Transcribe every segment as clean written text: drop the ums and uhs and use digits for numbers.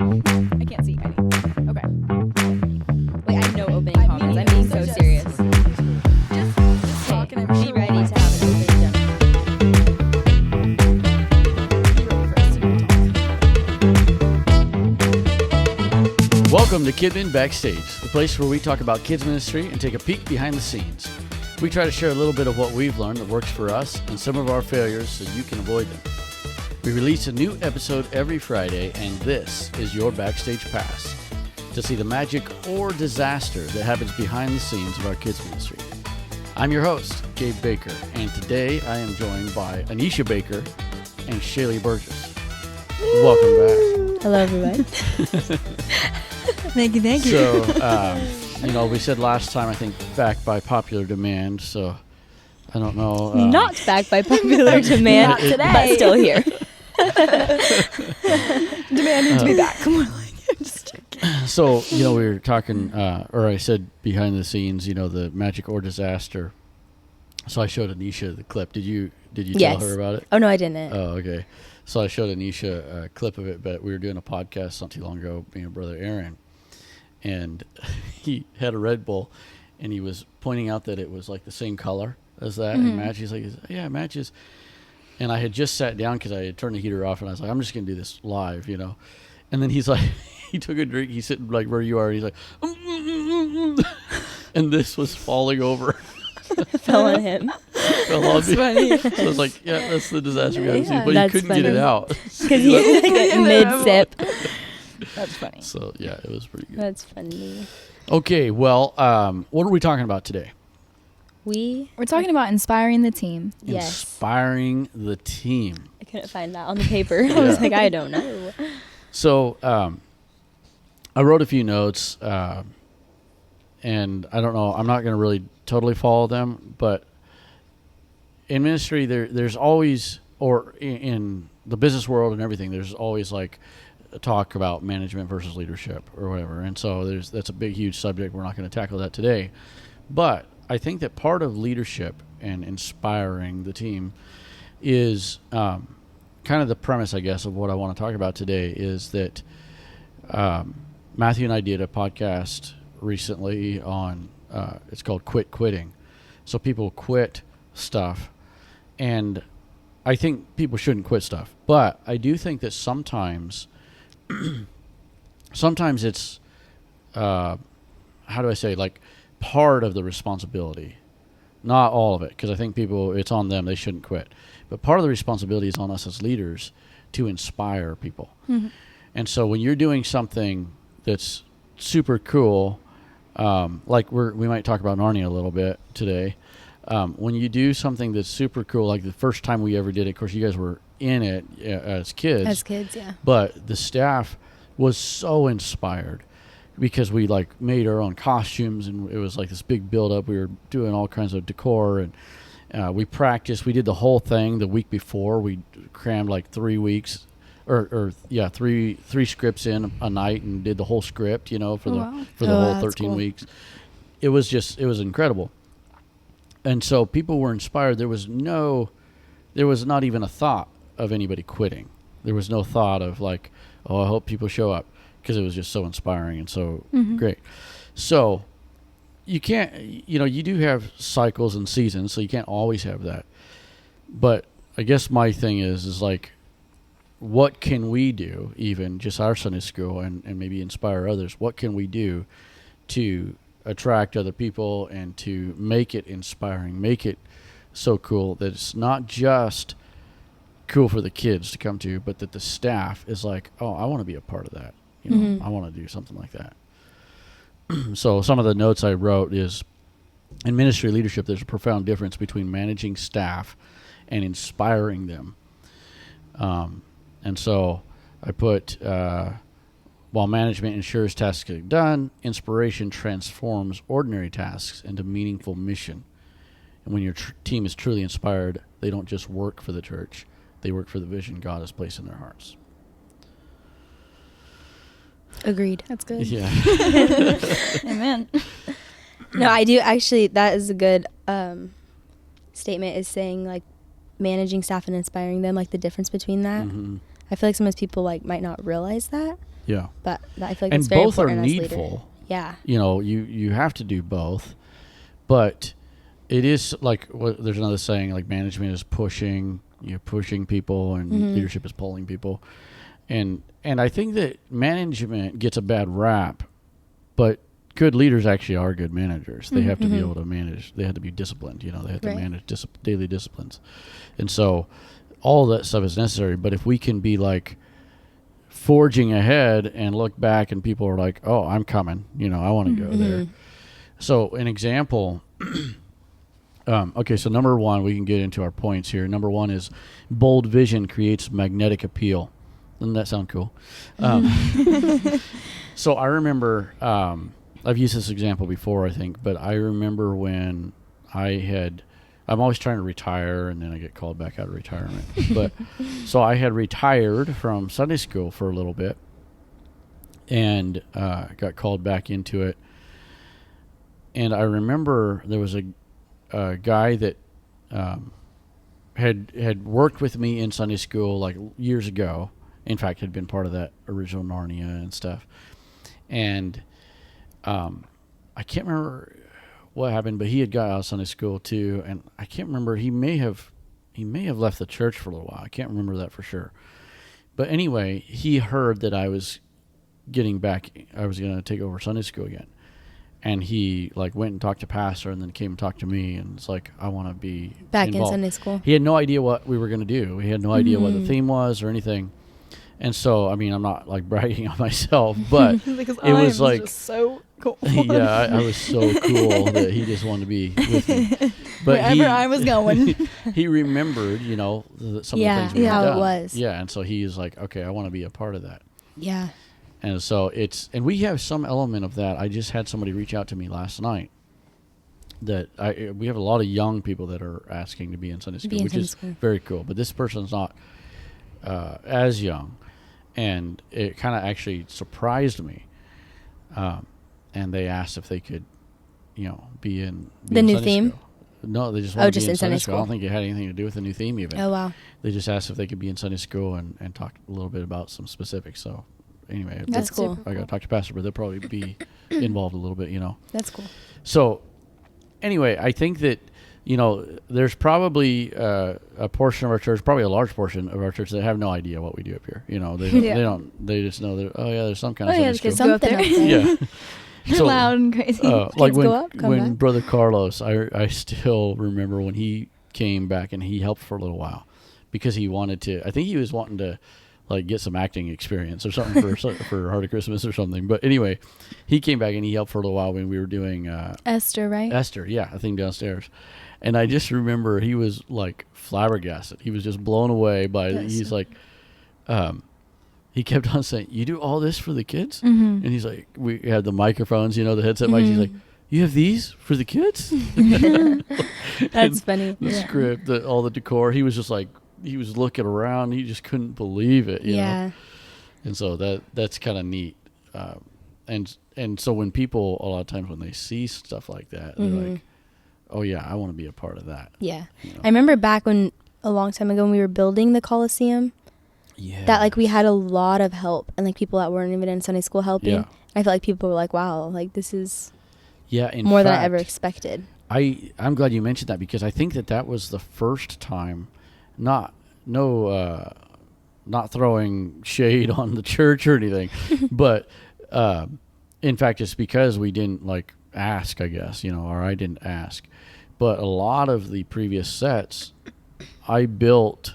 I can't see any. Okay. Wait, I have no opening comments. I'm being so serious. Just talk and I'm Be sure ready we'll to have an opening jump. be ready for us to talk. Welcome to KidMin Backstage, the place where we talk about kids ministry and take a peek behind the scenes. We try to share a little bit of what we've learned that works for us and some of our failures so you can avoid them. We release a new episode every Friday, and this is your Backstage Pass to see the magic or disaster that happens behind the scenes of our kids ministry. I'm your host, Gabe Baker, and today I am joined by Anisha Baker and Shaylee Burgess. Welcome back. Hello, everyone. Thank you. So, we said last time, I think, back by popular demand, so I don't know. Not back by popular demand, Not today. but still here. Demanding to be back. Come on. Just joking. So, we were talking, or I said behind the scenes, the magic or disaster. So I showed Anisha the clip. Did you Yes. tell her about it? Oh, no, I didn't. Oh, okay. So I showed Anisha a clip of it, but we were doing a podcast not too long ago, me and brother Aaron, and he had a Red Bull, and he was pointing out that it was like the same color as that and match. He's like, yeah, it matches. And I had just sat down because I had turned the heater off, and I was like, I'm just going to do this live, And then he's like, he took a drink. He's sitting like where you are. And he's like, and this was falling over. Fell on him. Fell on me. funny. So I was like, yeah, that's the disaster we haven't Yeah, seen. But he that's couldn't get it funny. out. Because he's like mid-sip. That's funny. So, yeah, it was pretty good. That's funny. Okay, well, what are we talking about today? We're talking about inspiring the team. Yes. Inspiring the team. I couldn't find that on the paper. I was like, I don't know. So, I wrote a few notes, and I don't know, I'm not going to really totally follow them, but in ministry, there's always, or in the business world and everything, there's always like a talk about management versus leadership or whatever. And so that's a big, huge subject. We're not going to tackle that today. But I think that part of leadership and inspiring the team is kind of the premise, I guess, of what I want to talk about today is that Matthew and I did a podcast recently on, it's called Quit Quitting. So people quit stuff, and I think people shouldn't quit stuff. But I do think that sometimes it's, how do I say, like part of the responsibility, not all of it, because I think people, it's on them, they shouldn't quit. But part of the responsibility is on us as leaders to inspire people. Mm-hmm. And so when you're doing something that's super cool, like we might talk about Narnia a little bit today, when you do something that's super cool, like the first time we ever did it, of course you guys were in it as kids. As kids, yeah. But the staff was so inspired because we like made our own costumes, and it was like this big build up. We were doing all kinds of decor, and we practiced. We did the whole thing the week before. We crammed like 3 weeks three scripts in a night and did the whole script, for the whole 13 cool. weeks. It was incredible. And so people were inspired. There was not even a thought of anybody quitting. There was no thought of like, oh, I hope people show up, because it was just so inspiring and so great. So you can't, you do have cycles and seasons, so you can't always have that. But I guess my thing is like, what can we do, even just our Sunday school, and maybe inspire others? What can we do to attract other people and to make it inspiring, make it so cool that it's not just cool for the kids to come to, but that the staff is like, oh, I want to be a part of that. I want to do something like that. So some of the notes I wrote is, in ministry leadership, there's a profound difference between managing staff and inspiring them. And so I put, while management ensures tasks get done, inspiration transforms ordinary tasks into meaningful mission. And when your team is truly inspired, they don't just work for the church, they work for the vision God has placed in their hearts. Agreed. That's good. Yeah. Amen. No, I do actually. That is a good statement. Is saying like managing staff and inspiring them, like the difference between that. Mm-hmm. I feel like sometimes people like might not realize that. Yeah. But I feel like And it's very both are important as a leader. needful. Yeah. You know, you have to do both. But it is like, there's another saying, like management is pushing, you're pushing people, and leadership is pulling people. And I think that management gets a bad rap, but good leaders actually are good managers. They have to be able to manage. They have to be disciplined. You know, they have to manage daily disciplines. And so all that stuff is necessary. But if we can be like forging ahead and look back and people are like, oh, I'm coming, you know, I want to go there. So an example, okay, so number one, we can get into our points here. Number one is bold vision creates magnetic appeal. Doesn't that sound cool? So I remember, I've used this example before, I think, but I remember when I'm always trying to retire, and then I get called back out of retirement. But so I had retired from Sunday school for a little bit, and got called back into it. And I remember there was a guy that had worked with me in Sunday school like years ago. In fact, had been part of that original Narnia and stuff. And I can't remember what happened, but he had got out of Sunday school too. And I can't remember. He may have left the church for a little while. I can't remember that for sure. But anyway, he heard that I was getting back. I was going to take over Sunday school again. And he like went and talked to pastor, and then came and talked to me, and it's like, I want to be Back involved. in Sunday school. He had no idea what we were going to do. He had no idea what the theme was or anything. And so, I mean, I'm not like bragging on myself, but Because it was like, just so cool. yeah, I was so cool that he just wanted to be with me. But Wherever I was going. he remembered, you know, some of the things we had how done. it was. Yeah, and so he was like, okay, I want to be a part of that. Yeah. And so and we have some element of that. I just had somebody reach out to me last night that we have a lot of young people that are asking to be in Sunday school, which is very cool. But this person's not as young, and it kind of actually surprised me. And they asked if they could, you know, be in the new Sunday theme. School. No, they just want to just be in in Sunday Sunday school. I don't think it had anything to do with the new theme even. Oh wow. They just asked if they could be in Sunday school and talk a little bit about some specifics. So anyway, That's cool. I got to talk to pastor, but they'll probably be involved a little bit, you know. That's cool. So anyway, I think that, you know, there's probably a portion of our church, probably a large portion of our church, that have no idea what we do up here. You know, they just know that, oh yeah, there's some kind of Sunday school. Something up there. Yeah. So, loud and crazy. like go up, come when back. Brother Carlos, I still remember when he came back and he helped for a little while because he wanted to. I think he was wanting to like get some acting experience or something for Heart of Christmas or something. But anyway, he came back and he helped for a little while when we were doing Esther, right? Esther, yeah, I think downstairs. And I just remember he was like flabbergasted. He was just blown away by. He's like, he kept on saying, "You do all this for the kids?" And he's like, we had the microphones, you know, the headset mics. He's like, "You have these for the kids?" That's funny. The script, all the decor. He was just like, he was looking around. He just couldn't believe it. You know? And so that's kind of neat. And so when people, a lot of times when they see stuff like that, they're like, "Oh yeah, I want to be a part of that." Yeah. You know? I remember back when, a long time ago, when we were building the Coliseum, that like we had a lot of help, and like people that weren't even in Sunday school helping. Yeah. I felt like people were like, wow, like this is in more fact, than I ever expected. I'm glad you mentioned that, because I think that was the first time, not throwing shade on the church or anything, but in fact, it's because we didn't like ask, I guess, you know, or I didn't ask. But a lot of the previous sets I built,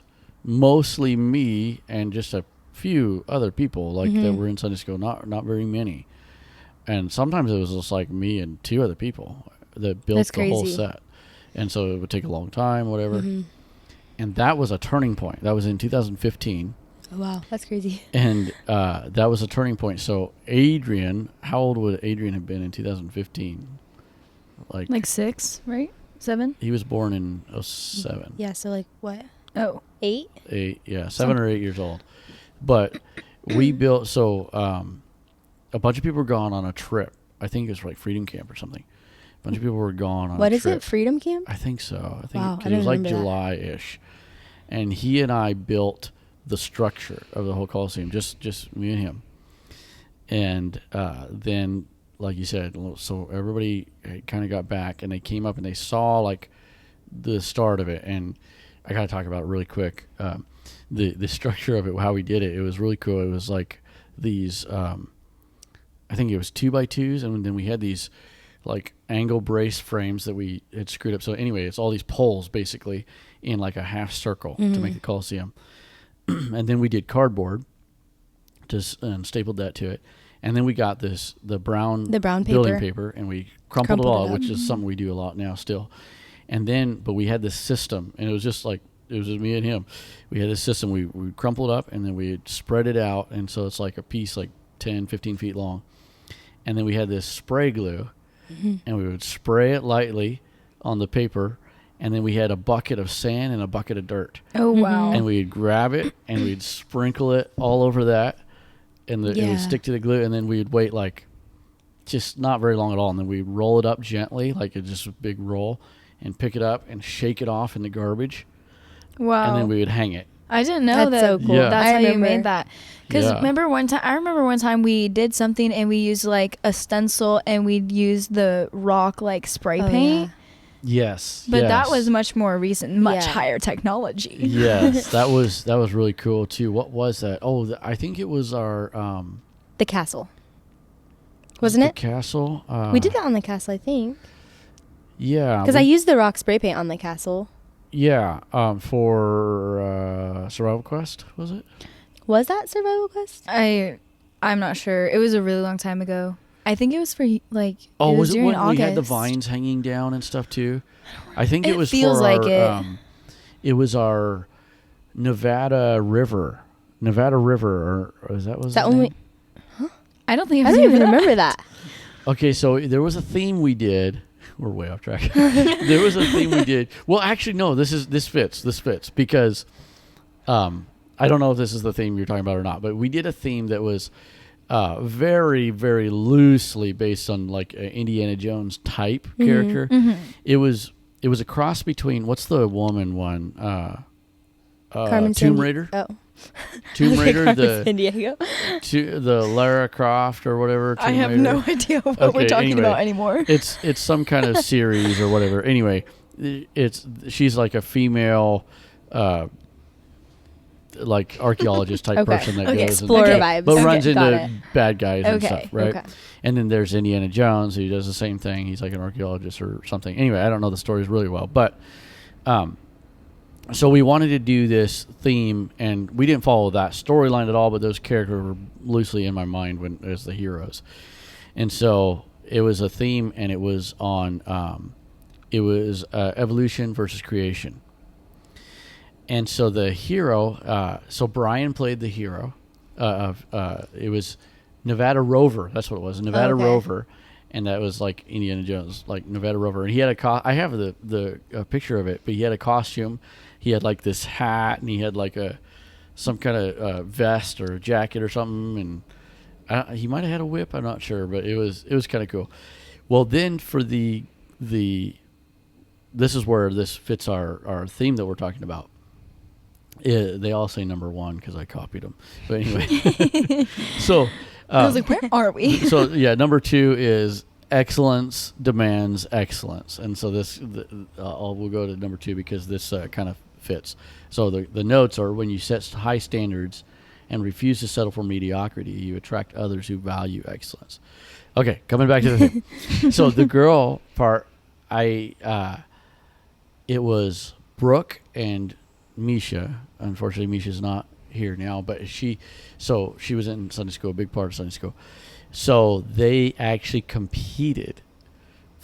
mostly me and just a few other people like that were in Sunday school, not very many. And sometimes it was just like me and two other people that built the whole set. And so it would take a long time, whatever. And that was a turning point. That was in 2015. Oh, wow, that's crazy. And that was a turning point. So Adrian, how old would Adrian have been in 2015? Like 6, right? 7? He was born in 07. Yeah, so like what? Oh. 8? 8, yeah, 7 or 8 years old. But we built, so a bunch of people were gone on a trip. I think it was like Freedom Camp or something. A bunch of people were gone on a trip. What is it, Freedom Camp? I think so. I think Wow, it was like July-ish. And he and I built the structure of the whole Coliseum, just me and him. And then, like you said, so everybody kind of got back, and they came up and they saw like the start of it. And I got to talk about it really quick. The structure of it, how we did it, it was really cool. It was like these, I think it was 2x2s, and then we had these like angle brace frames that we had screwed up. So anyway, it's all these poles basically in like a half circle to make the Coliseum. And then we did cardboard and stapled that to it. And then we got the brown building paper, and we crumpled it all, which is something we do a lot now still. And then, but we had this system, and it was just me and him. We had this system. We crumpled up, and then we spread it out, and so it's like a piece like 10, 15 feet long. And then we had this spray glue, and we would spray it lightly on the paper, and then we had a bucket of sand and a bucket of dirt. Oh, wow. And we'd grab it, and we'd sprinkle it all over that, and it would stick to the glue, and then we'd wait like just not very long at all, and then we'd roll it up gently, like it's just a big roll, and pick it up and shake it off in the garbage. Wow. And then we would hang it. I didn't know that's so cool. Yeah. That's how you made that. Because Yeah. I remember one time we did something and we used like a stencil and we'd use the rock like spray paint. Yes. But that was much more recent, much higher technology. Yes, that was really cool too. What was that? Oh, I think it was our the castle. Wasn't it? The castle. We did that on the castle, I think. Yeah. Because I used the rock spray paint on the castle. Yeah, for Survival Quest, was it? Was that Survival Quest? I'm not sure. It was a really long time ago. I think it was for like. Oh, it was it during when August. we had the vines hanging down and stuff too? I think it was feels for like our, it. It was our Nevada River, or is that was that the only? name? Huh? I don't think I don't even remember that. Okay, so there was a theme we did. We're way off track. There was a theme we did. Well, actually, no. This fits because I don't know if this is the theme you're talking about or not. But we did a theme that was very, very loosely based on like an Indiana Jones type character. Mm-hmm. It was a cross between what's the woman one? Tomb Raider. Oh. Tomb Raider, San Diego. The Lara Croft or whatever. I have no idea what we're talking about anymore. It's some kind of series or whatever. Anyway, she's like a female, like archaeologist type person that goes explorer and vibes, but runs into bad guys and stuff, right? Okay. And then there's Indiana Jones who does the same thing. He's like an archaeologist or something. Anyway, I don't know the stories really well, but so we wanted to do this theme, and we didn't follow that storyline at all, but those characters were loosely in my mind as the heroes. And so it was a theme, and it was on evolution versus creation. And so the hero, so Brian played the hero it was Nevada Rover. That's what it was, Nevada Rover. And that was like Indiana Jones, like Nevada Rover. And he had I have the picture of it, but he had a costume. He had like this hat, and he had like some kind of vest or jacket or something, and he might have had a whip. I'm not sure, but it was kind of cool. Well, then for the this is where this fits our theme that we're talking about. They all say number one because I copied them. But anyway, so I was like, where are we? So yeah, number 2 is excellence demands excellence, and so we'll go to number 2 because this kind of fits. So the notes are: when you set high standards and refuse to settle for mediocrity, you attract others who value excellence. Okay, coming back to the thing. So the girl part, it was Brooke and Misha. Unfortunately, Misha's not here now, but she was in Sunday school, a big part of Sunday school. So they actually competed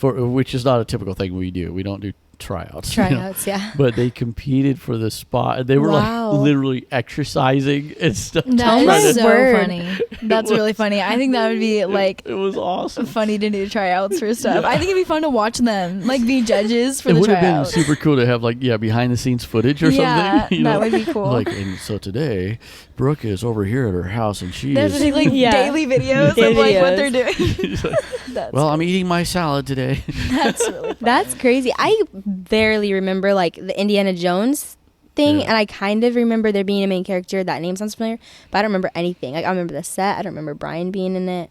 which is not a typical thing we do. We don't do tryouts. Yeah. But they competed for the spot. They were like literally exercising and stuff. That is so funny. That's really funny. I think that would be like it was awesome. Funny to do tryouts for stuff. I think it'd be fun to watch them like be judges for the tryouts. It would have been super cool to have like behind the scenes footage or something. That would be cool. Like, and so today Brooke is over here at her house and she is like daily videos of like what they're doing. Well, I'm eating my salad today. That's really funny. That's crazy. I barely remember like the Indiana Jones thing, Yeah. and I kind of remember there being a main character. That name sounds familiar, but I don't remember anything. Like I remember the set. I don't remember Brian being in it.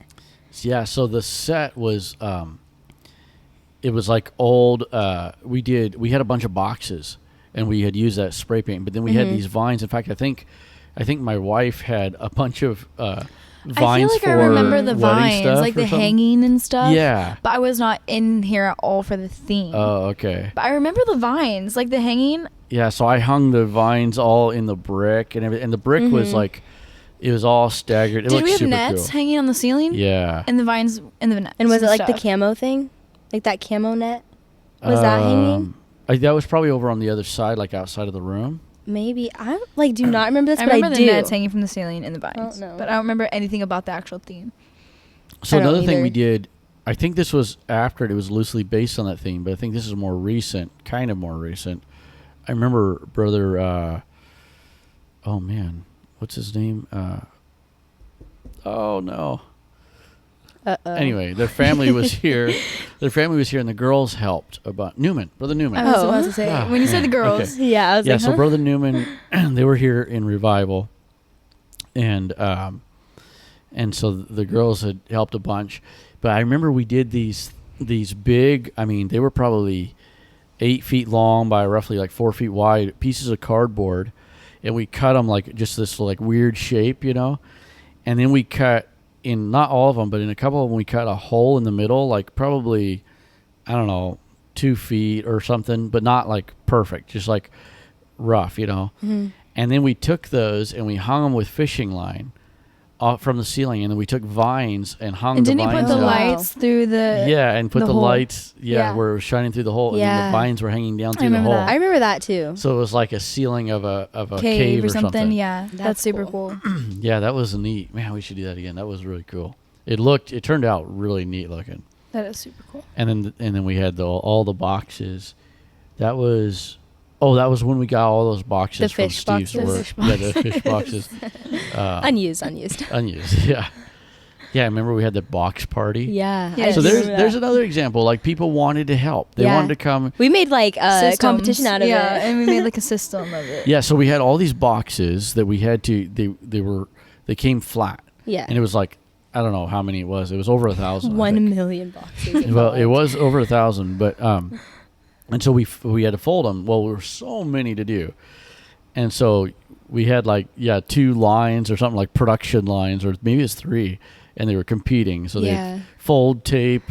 Yeah, so the set was it was like old we had a bunch of boxes and we had used that spray paint, but then we had these vines. In fact, I think my wife had a bunch of vines I feel like for I remember the wedding vines, stuff like or the something. hanging and stuff. Yeah. But I was not in here at all for the theme. Oh, okay. But I remember the vines, like the hanging. Yeah, so I hung the vines all in the brick and everything, and the brick was like, it was all staggered. It Did looked we have super nets cool. hanging on the ceiling? Yeah. And the vines and the nets. And was it like the stuff? camo thing, like that camo net? Was that hanging? That was probably over on the other side, like outside of the room. Maybe I like do not remember this, I but remember I the do. nets hanging from the ceiling and the vines. know. But I don't remember anything about the actual theme. So I don't another thing either. we did, I think this was after it was loosely based on that theme, but I think this is more recent, kind of more recent. I remember brother, oh man, what's his name? Oh no. Anyway, their family was here. Their family was here, and the girls helped. About Brother Newman. I was Oh. about to say, Ah, when you said the man, girls. okay. Yeah, I was Yeah, like, so huh? Brother Newman, they were here in revival, and so the girls had helped a bunch. But I remember we did these big. I mean, they were probably 8 feet long by roughly like 4 feet wide pieces of cardboard, and we cut them like just this like weird shape, and then we cut in not all of them, but in a couple of them we cut a hole in the middle, like probably, I don't know, 2 feet or something, but not like perfect, just like rough, And then we took those and we hung them with fishing line off from the ceiling, and then we took vines and hung And the didn't you vines put the out. lights through the... Yeah, and put the the hole? lights, Yeah. where it was shining through the hole, and then Yeah. the vines were hanging down through the remember hole. that. I remember that too. So it was like a ceiling of a cave or or something. Yeah, That's that's super cool. Yeah, that was neat. Man, we should do that again. That was really cool. It turned out really neat looking. That is super cool. And then we had all the boxes. That was when we got all those boxes The from fish Steve's boxes. work. Fish Yeah, the fish boxes. Unused. Unused. Yeah. Yeah, I remember we had the box party. Yeah. Yes. So I do there's remember there's that. another example. Like people wanted to help. They Yeah. wanted to come. We made like a Systems. competition out of yeah, it. and we made like a system of it. Yeah, so we had all these boxes that we had to. They came flat. Yeah. And it was like, I don't know how many it was. It was over 1,000. I 1 think. million boxes. Well, it was over 1,000, but and so we had to fold them. Well, there were so many to do, and so we had like 2 lines or something, like production lines, or maybe it's 3, and they were competing. So Yeah. they fold tape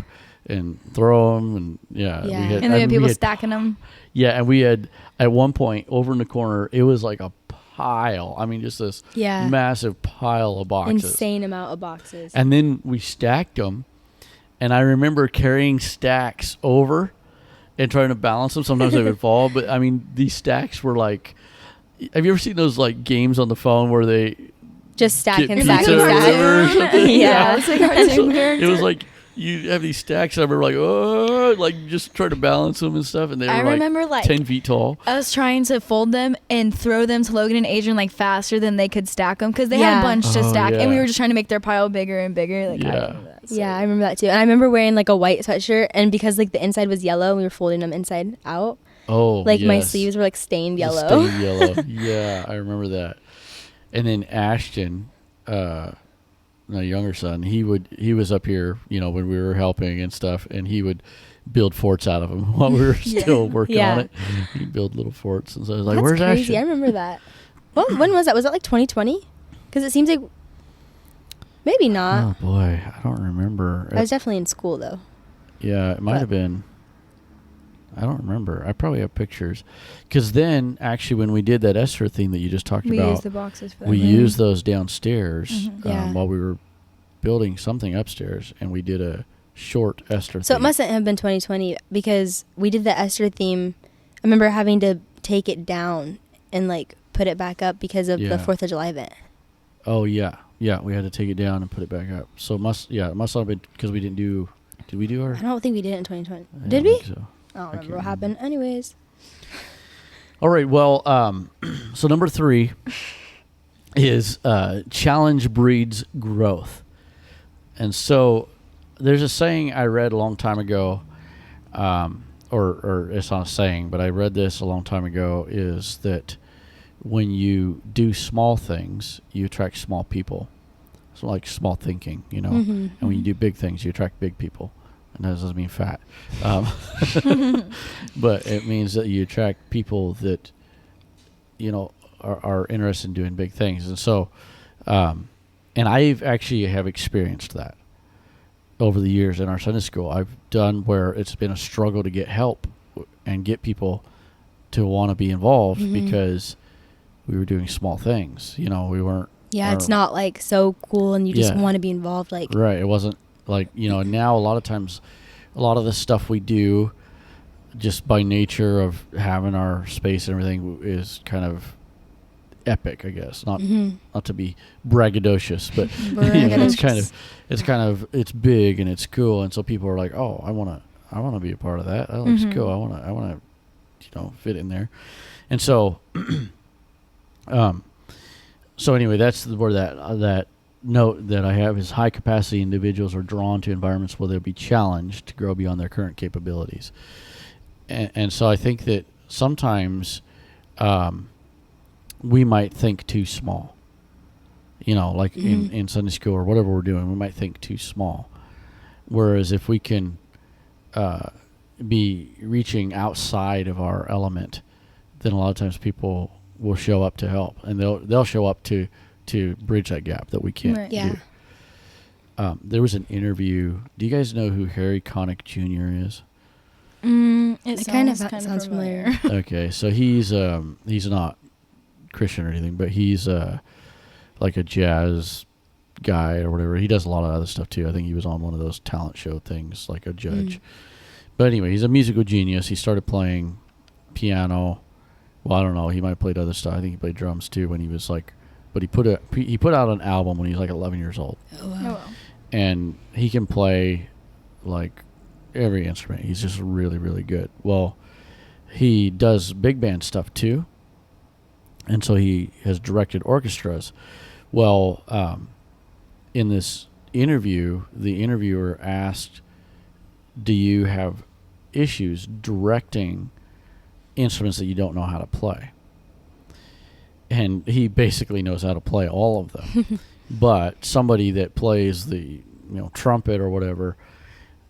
and throw them, and we had, And then we had people stacking them. Yeah, and we had at one point over in the corner, it was like a pile. I mean, just this Yeah. massive pile of boxes. Insane amount of boxes. And then we stacked them, and I remember carrying stacks over and trying to balance them. Sometimes they would fall, but I mean, these stacks were like, have you ever seen those like games on the phone where they Just stack get and pizza stack or and whatever or stack. something? Yeah. it's like cartoon So character. it was like you have these stacks, and I remember like, oh, like just trying to balance them and stuff, and they were I remember, like 10 feet tall. I was trying to fold them and throw them to Logan and Adrian like faster than they could stack them because they had Yeah. a bunch to Oh, stack, and we yeah. were just trying to make their pile bigger and bigger. Like, I Yeah. remember that. So- Yeah, I remember that too. And I remember wearing like a white sweatshirt, and because like the inside was yellow, we were folding them inside out. Oh, Like my yes. sleeves were like stained Just yellow. stained yellow. Yeah, I remember that. And then Ashton, my younger son, he was up here, when we were helping and stuff, and he would build forts out of them while we were still working Yeah. on it. He'd build little forts, and so I was like, That's "Where's crazy. I Ashton?" remember that. Well, when was that? Was that like 2020? Because it seems like maybe not. Oh boy, I don't remember. I was definitely in school though. Yeah, it might But- have been. I don't remember. I probably have pictures. Because then, actually, when we did that Esther thing that you just talked we about, used the boxes for that. we used those downstairs Mhm. Yeah. while we were building something upstairs, and we did a short Esther So it theme. mustn't have been 2020 because we did the Esther theme. I remember having to take it down and like put it back up because of Yeah. the 4th of July event. Oh, yeah. Yeah, we had to take it down and put it back up. So it must not have been because we didn't do... Did we do our... I don't think we did it in 2020. I Did don't we? think so. I don't remember can't what happened. Anyways. All right, well, so number 3 is challenge breeds growth. And so there's a saying I read a long time ago, or it's not a saying, but I read this a long time ago, is that when you do small things, you attract small people. It's like small thinking, you know. Mm-hmm. And when you do big things, you attract big people. And that doesn't mean fat. But it means that you attract people that, you know, are interested in doing big things. And so, and I've actually have experienced that over the years in our Sunday school. I've done where it's been a struggle to get help and get people to want to be involved because we were doing small things. You know, we weren't. Yeah, it's not like so cool and you just Yeah. want to be involved. Like, Right. It wasn't like, you know, now a lot of times, a lot of the stuff we do just by nature of having our space and everything is kind of epic, I guess. Not to be braggadocious, but you know, it's it's big and it's cool. And so people are like, oh, I want to be a part of that. That looks cool. I want to, you know, fit in there. And so, so anyway, that's where that note that I have is high capacity individuals are drawn to environments where they'll be challenged to grow beyond their current capabilities. And so I think that sometimes we might think too small. You know, like in Sunday school or whatever we're doing, we might think too small. Whereas if we can be reaching outside of our element, then a lot of times people will show up to help, and they'll show up to bridge that gap that we can't do. There was an interview. Do you guys know who Harry Connick Jr. is? It kind of sounds familiar. Okay, so he's not Christian or anything, but he's like a jazz guy or whatever. He does a lot of other stuff too. I think he was on one of those talent show things, like a judge. But anyway, he's a musical genius. He started playing piano. Well, I don't know. He might have played other stuff. I think he played drums too when he was like. But he put out an album when he was like 11 years old. Oh, wow. Oh, wow. And he can play like every instrument. He's just really, really good. Well, he does big band stuff too. And so he has directed orchestras. Well, in this interview, the interviewer asked, do you have issues directing instruments that you don't know how to play? And he basically knows how to play all of them. But somebody that plays the trumpet or whatever,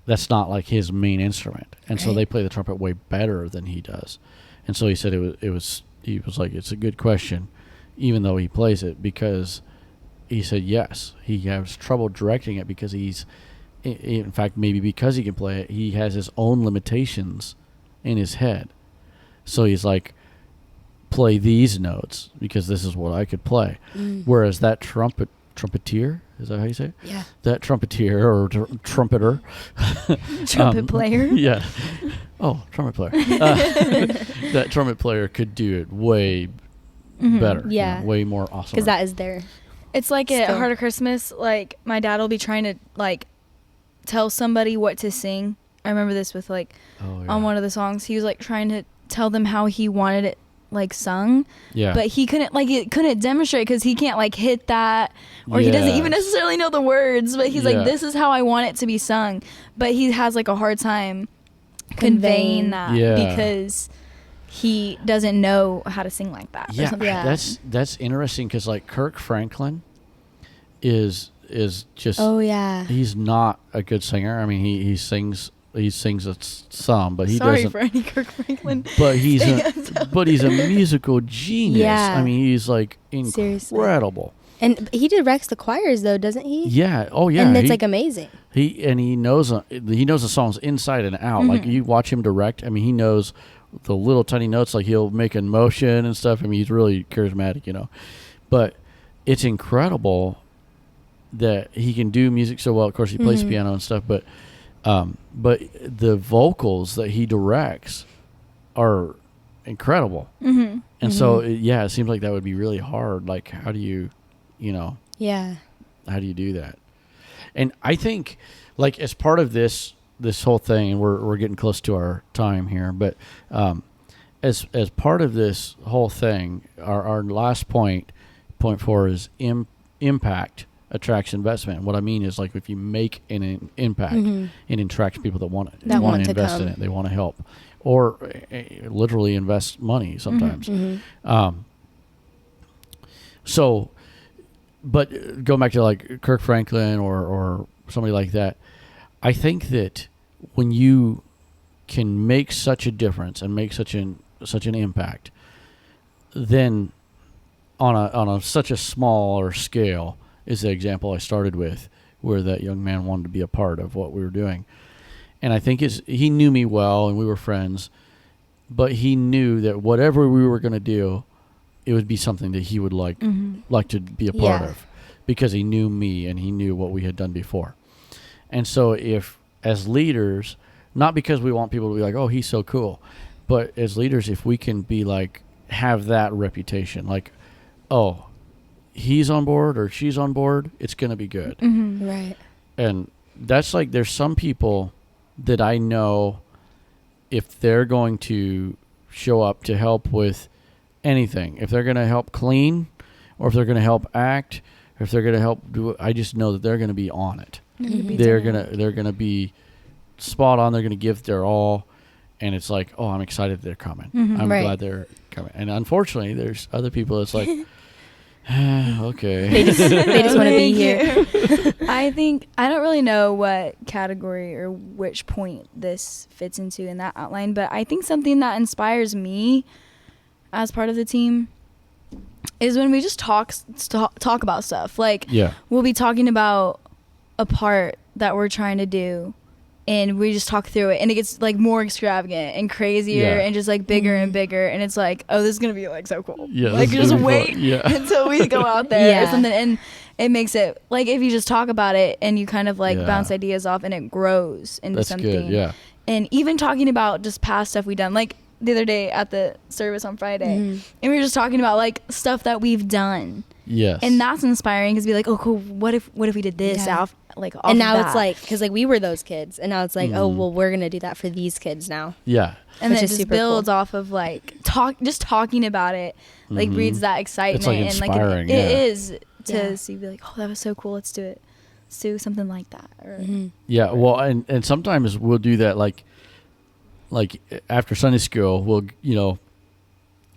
that's not like his main instrument. And so they play the trumpet way better than he does. And so he said he was like, it's a good question, even though he plays it, because he said yes, he has trouble directing it because in fact, maybe because he can play it, he has his own limitations in his head. So he's like, play these notes because this is what I could play. Whereas that trumpeter, is that how you say it? Yeah. That trumpeter or trumpeter. Trumpet player. Yeah. Oh, trumpet player. That trumpet player could do it way better. Yeah. Way more awesome. Because that is their... It's like at Still. Heart of Christmas, like my dad will be trying to like tell somebody what to sing. I remember this with on one of the songs. He was like trying to tell them how he wanted it like sung, but he couldn't demonstrate because he can't like hit that, or he doesn't even necessarily know the words, but he's like, this is how I want it to be sung, but he has like a hard time conveying that because he doesn't know how to sing like that. That's interesting because like Kirk Franklin is just he's not a good singer. I mean, he sings some, but he doesn't. Sorry for any Kirk Franklin. But he's a musical genius. Yeah. I mean, he's like Seriously. incredible. And he directs the choirs though, doesn't he? Yeah. Oh yeah. And it's like amazing. He knows the songs inside and out. Like you watch him direct. I mean, he knows the little tiny notes. Like he'll make a motion and stuff. I mean, he's really charismatic, But it's incredible that he can do music so well. Of course, he plays piano and stuff, but the vocals that he directs are incredible. And so it seems like that would be really hard. Like, how do you how do you do that? And I think like as part of this whole thing, and we're getting close to our time here, but as part of this whole thing, our last point 4 is impact attracts investment. What I mean is, like, if you make an impact, it attracts people that want to invest in it. They want to help, or literally invest money sometimes. So, but going back to like Kirk Franklin or somebody like that, I think that when you can make such a difference and make such an impact, then on such a smaller scale is the example I started with, where that young man wanted to be a part of what we were doing. And I think he knew me well and we were friends, but he knew that whatever we were going to do, it would be something that he would like to be a part of, because he knew me and he knew what we had done before. And so if, as leaders, not because we want people to be like, oh, he's so cool, but as leaders, if we can be like, have that reputation, like, oh, he's on board or she's on board, it's going to be good. Mm-hmm. Right. And that's like, there's some people that I know, if they're going to show up to help with anything, if they're going to help clean, or if they're going to help act, or if they're going to help do it, I just know that they're going to be on it. Mm-hmm. They're going to be spot on. They're going to give their all. And it's like, oh, I'm excited they're coming. Mm-hmm. I'm Right. glad they're coming. And unfortunately, there's other people that's like, okay. They just want to be here. I think I don't really know what category or which point this fits into in that outline, but I think something that inspires me as part of the team is when we just talk about stuff. Like, Yeah. we'll be talking about a part that we're trying to do, and we just talk through it, and it gets like more extravagant and crazier and just like bigger and bigger, and it's like, oh, this is gonna be like so cool. Yeah, like, this is just gonna be wait fun. Yeah. until we go out there or Yeah. something, and it makes it like, if you just talk about it and you kind of like Yeah. bounce ideas off, and it grows into That's something. good. Yeah. And even talking about just past stuff we've done, like the other day at the service on Friday, and we were just talking about like stuff that we've done. Yes. And that's inspiring, because be like, oh, cool. What if we did this Yeah. off And of now that? it's like, because like we were those kids, and now it's like, oh, well, we're gonna do that for these kids now. Yeah. and which then it is just super builds cool. off of like talking about it, like breeds that excitement. like and inspiring, like it yeah. is to Yeah. see, be like, oh, that was so cool. Let's do it. Let's do something like that. Or, Yeah. Well, and sometimes we'll do that, like after Sunday school, we'll,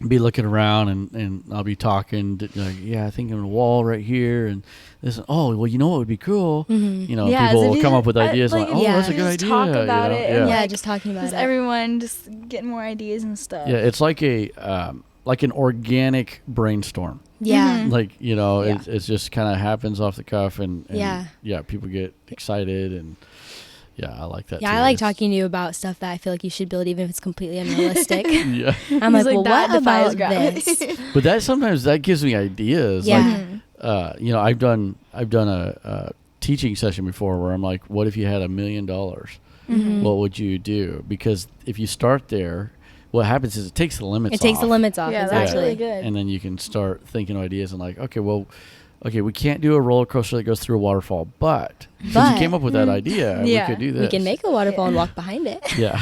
be looking around and I'll be talking to, like, I think I'm a wall right here, and this. Oh, well, you know what would be cool? Yeah, people as if will you come just- up with ideas like, like, if oh, you that's a just good idea. talk about it and, Yeah, like, just talking about just it. everyone just getting more ideas and stuff. Yeah, it's like like an organic brainstorm. Yeah. Like, it's just kind of happens off the cuff, and Yeah. people get excited, and I like that. Yeah, too. I like It's- talking to you about stuff that I feel like you should build, even if it's completely unrealistic. Yeah. I'm He's like, well, that what defies about gravity. this? But that sometimes that gives me ideas. Yeah. Like, I've done a teaching session before where I'm like, what if you had $1 million? What would you do? Because if you start there, what happens is it takes the limits off. It takes the limits off. Yeah, exactly. that's really good. And then you can start thinking ideas and like, okay, we can't do a roller coaster that goes through a waterfall, but since you came up with that idea, Yeah. we could do this. We can make a waterfall and walk behind it. Yeah.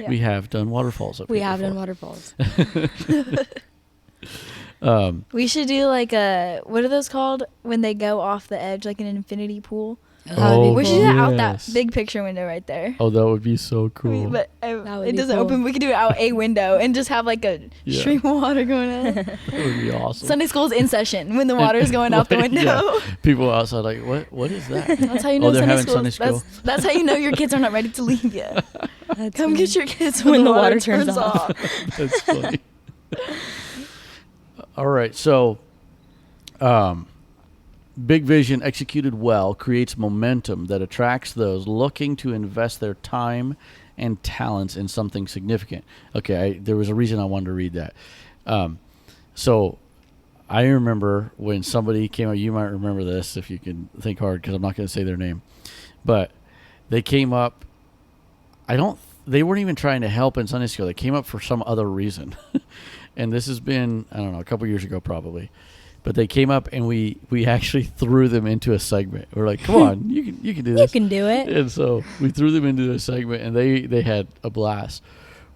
We have done waterfalls up We here have done before. waterfalls. We should do like what are those called when they go off the edge, like an infinity pool? Oh, We should do that out that yes. big picture window right there. Oh, that would be so cool. But would it be doesn't cool. open. We could do it out a window and just have like a Yeah. stream of water going out. That would be awesome. Sunday school's in session when the water's going out the window. Yeah. People outside like, what is that? That's how you know they're Sunday having school. Sunday school. That's how you know your kids are not ready to leave yet. That's Come funny. get your kids when the water turns off. That's funny. All right. So, big vision executed well creates momentum that attracts those looking to invest their time and talents in something significant. Okay. There was a reason I wanted to read that. So I remember when somebody came out, you might remember this if you can think hard, because I'm not going to say their name, but they came up. They weren't even trying to help in Sunday school. They came up for some other reason. And this has been, I don't know, a couple years ago probably. But they came up and we actually threw them into a segment. We're like, come on, you can do this. You can do it. And so we threw them into a segment, and they had a blast.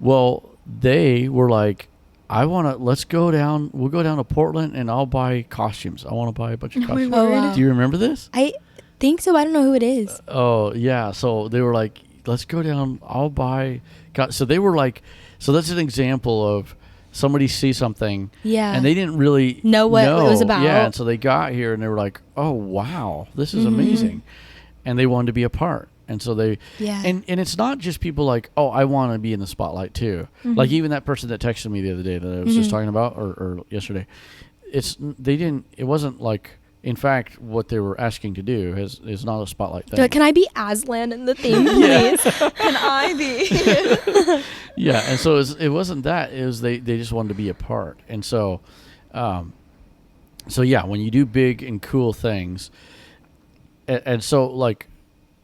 Well, they were like, let's go down. We'll go down to Portland, and I'll buy costumes. I want to buy a bunch of costumes. Oh, wow. Do you remember this? I think so. I don't know who it is. Oh, yeah. So they were like, let's go down. I'll buy. So they were like, so that's an example of somebody see something, Yeah. and they didn't really know what it was about. Yeah, and so they got here and they were like, "Oh wow, this is amazing," and they wanted to be a part. And so they, and it's not just people like, "Oh, I want to be in the spotlight too." Like even that person that texted me the other day that I was just talking about, or yesterday, it wasn't like. In fact, what they were asking to do is not a spotlight thing. Can I be Aslan in the theme, please? Can I be? Yeah, and so it wasn't that. It was they just wanted to be a part. And so, when you do big and cool things, and so like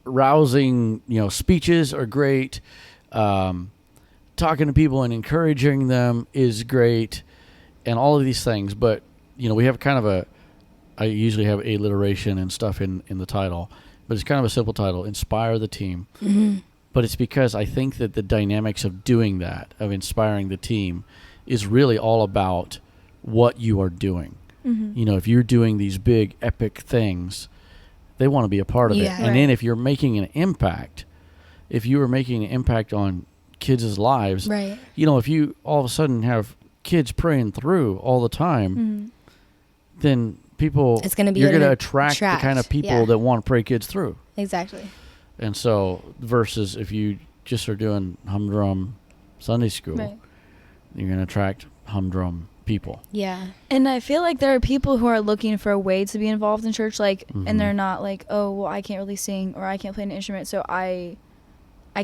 rousing, speeches are great. Talking to people and encouraging them is great, and all of these things. But we have kind of I usually have alliteration and stuff in the title, but it's kind of a simple title, Inspire the Team. But it's because I think that the dynamics of doing that, of inspiring the team, is really all about what you are doing. If you're doing these big, epic things, they want to be a part of it. And then if you're making an impact, if you are making an impact on kids' lives, if you all of a sudden have kids praying through all the time, then you're going to attract the kind of people that want to pray kids through. Exactly. And so versus if you just are doing humdrum Sunday school, you're going to attract humdrum people. Yeah. And I feel like there are people who are looking for a way to be involved in church, and they're not like, oh, well, I can't really sing or I can't play an instrument, so I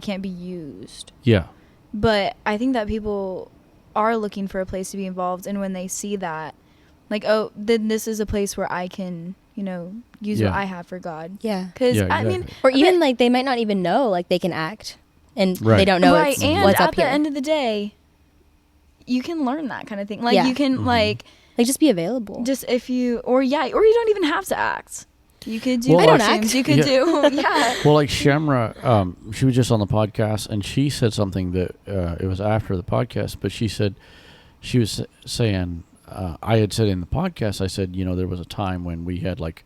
can't be used. Yeah. But I think that people are looking for a place to be involved, and when they see that, like, oh, then this is a place where I can, use what I have for God. Yeah. Because, exactly. I mean... Or even, like, they might not even know, like, they can act. And they don't know what's up here. And at the end of the day, you can learn that kind of thing. Like, you can, like... Like, just be available. Just if you... Or you don't even have to act. You could do... I don't act. You could do... Well, like, Shamra, she was just on the podcast, and she said something that... it was after the podcast, but she said... She was saying... I had said in the podcast, I said, there was a time when we had like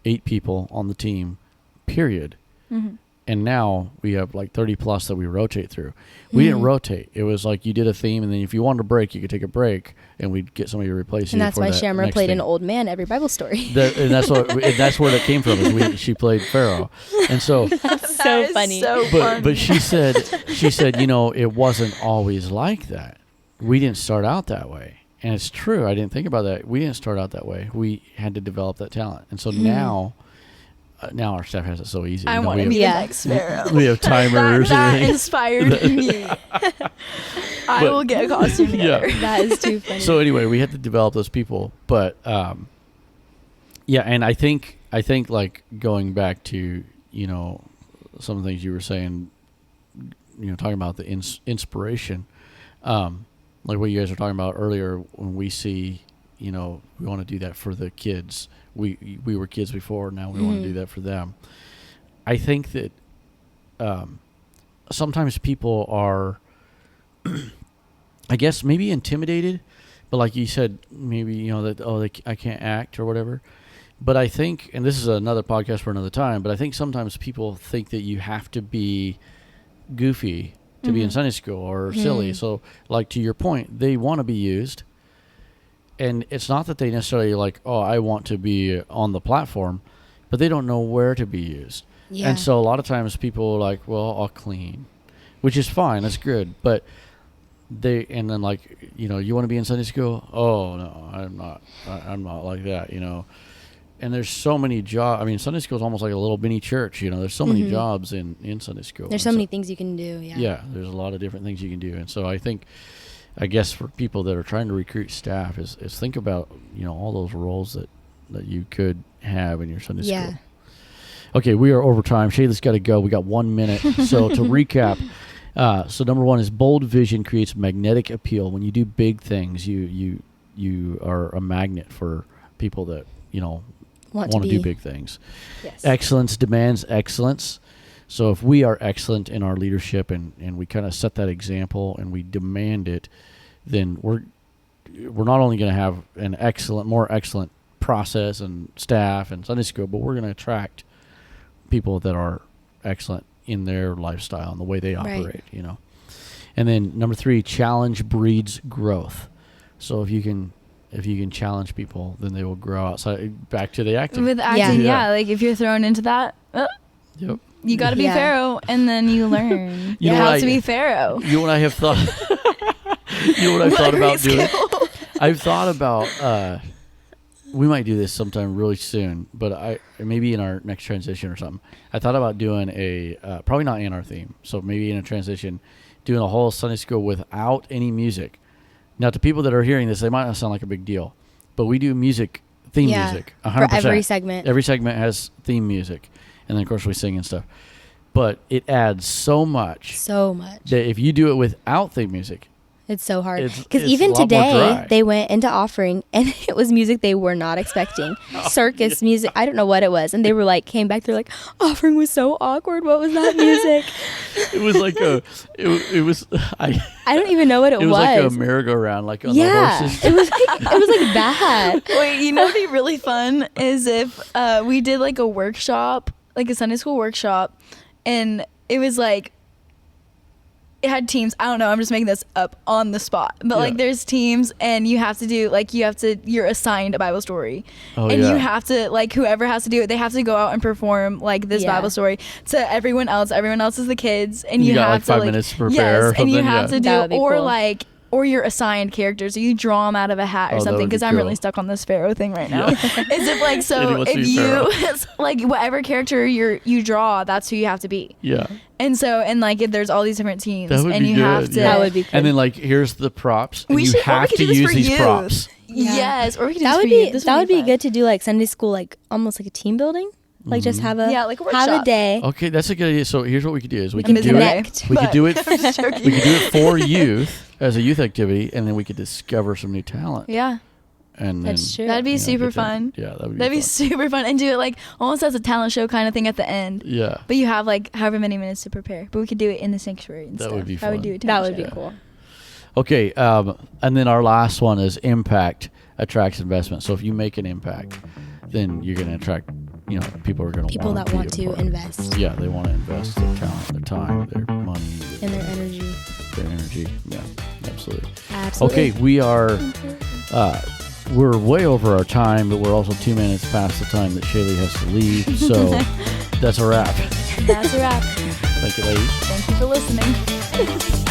8 people on the team, period. And now we have like 30 plus that we rotate through. We didn't rotate. It was like you did a theme, and then if you wanted a break, you could take a break, and we'd get somebody to replace you. And that's why Shamra played an old man every Bible story. And that's where that came from. She played Pharaoh, and so that's so funny. But she said, it wasn't always like that. We didn't start out that way. And it's true. I didn't think about that. We didn't start out that way. We had to develop that talent. And so now our staff has it so easy. I want to be the next Pharaoh. We have timers. that inspired me. I will get a costume together. Yeah. That is too funny. So anyway, we had to develop those people. But, and I think like going back to, some of the things you were saying, talking about the inspiration, like what you guys were talking about earlier, when we see, we want to do that for the kids. We were kids before, now we want to do that for them. I think that sometimes people are, I guess, maybe intimidated, but like you said, maybe, I can't act or whatever. But I think, and this is another podcast for another time, but I think sometimes people think that you have to be goofy to be in Sunday school or silly. So like to your point, they want to be used, and it's not that they necessarily like, oh, I want to be on the platform, but they don't know where to be used. Yeah. And so a lot of times people are like, well, I'll clean, which is fine. That's good. But and then like, you want to be in Sunday school? Oh no, I'm not like that, And there's so many jobs. I mean, Sunday school is almost like a little mini church. There's so many jobs in Sunday school. There's so many things you can do. Yeah. Yeah, there's a lot of different things you can do. And so I guess for people that are trying to recruit staff is think about, all those roles that you could have in your Sunday school. Okay, we are over time. Shayla's got to go. We got 1 minute. So to recap, so number 1 is bold vision creates magnetic appeal. When you do big things, you are a magnet for people that, want to do big things. Yes. Excellence demands excellence. So if we are excellent in our leadership and we kind of set that example and we demand it, then we're not only going to have an more excellent process and staff and Sunday school, but we're going to attract people that are excellent in their lifestyle and the way they operate, And then number 3, challenge breeds growth. So if you can challenge people, then they will grow outside back to the acting. With acting, like if you're thrown into that, yep. You got to be Pharaoh, and then you learn how to be Pharaoh. You know what I have thought? You know what I've thought about doing? I've thought about. We might do this sometime really soon, but maybe in our next transition or something. I thought about doing probably not in our theme, so maybe in a transition, doing a whole Sunday school without any music. Now, to people that are hearing this, they might not sound like a big deal, but we do music, theme music, 100%. For every segment. Every segment has theme music. And then, of course, we sing and stuff. But it adds so much. So much. That if you do it without theme music. It's so hard. Because even today, they went into offering, and it was music they were not expecting. Circus music. I don't know what it was. And they were like, came back, they're like, offering was so awkward. What was that music? It was like I don't even know what it was. It was like a merry-go-round, like on the horses. it was like that. Wait, you know what'd be really fun is if we did like a workshop, like a Sunday school workshop, and it was like, it had teams. I don't know. I'm just making this up on the spot. But like there's teams and you have to do you're assigned a Bible story. You have to, like, whoever has to do it, they have to go out and perform like this Bible story to everyone else. Everyone else is the kids. And you have got like to 5 minutes to prepare. Yes, and you have to do, or cool. or you're assigned characters, or you draw them out of a hat or something. Because I'm really stuck on this Pharaoh thing right now. Is if like, so if you like whatever character you draw, that's who you have to be. Yeah. And so, and like, if there's all these different teams, and you have to. That would be cool. And then like, here's the props. And you have to use these props. Yeah. Yes, or we could that would be good to do, like Sunday school, like almost like a team building. Like just have a like a workshop. have a day. Okay, that's a good idea. So here's what we could do: is we can could do connect. We could do it. We could do it for youth as a youth activity, and then we could discover some new talent. Yeah, and that's true. That'd be super fun. Yeah, that'd be super fun, and do it like almost as a talent show kind of thing at the end. Yeah, but you have like however many minutes to prepare. But we could do it in the sanctuary and that stuff. Would be fun. I would do it. That would be cool. Okay, and then our last one is impact attracts investment. So if you make an impact, then you're going to attract, people are going to people that want to invest. Yeah, they want to invest their talent, their time, their money, and their energy. Yeah, absolutely. Absolutely. Okay, we are. We're way over our time, but we're also 2 minutes past the time that Shaylee has to leave. So that's a wrap. That's a wrap. Thank you, ladies. Thank you for listening.